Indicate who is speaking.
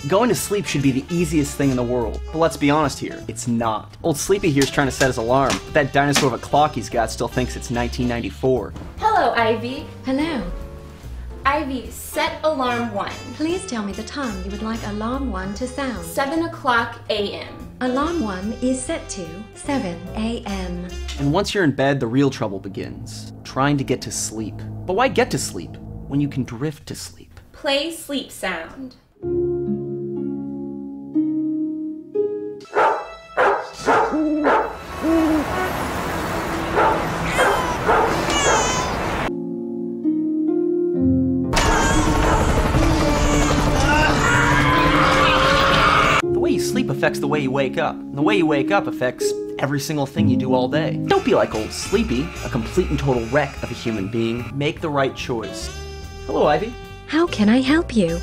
Speaker 1: Going to sleep should be the easiest thing in the world, but let's be honest here, it's not. Old Sleepy here's trying to set his alarm, but that dinosaur of a clock he's got still thinks it's 1994.
Speaker 2: Hello, Ivy.
Speaker 3: Hello.
Speaker 2: Ivy, set alarm 1.
Speaker 3: Please tell me the time you would like alarm 1 to sound.
Speaker 2: 7 o'clock a.m.
Speaker 3: Alarm 1 is set to 7 a.m.
Speaker 1: And once you're in bed, the real trouble begins. Trying to get to sleep. But why get to sleep when you can drift to sleep?
Speaker 2: Play sleep sound.
Speaker 1: The way you sleep affects the way you wake up, and the way you wake up affects every single thing you do all day. Don't be like Old Sleepy, a complete and total wreck of a human being. Make the right choice. Hello, Ivy.
Speaker 3: How can I help you?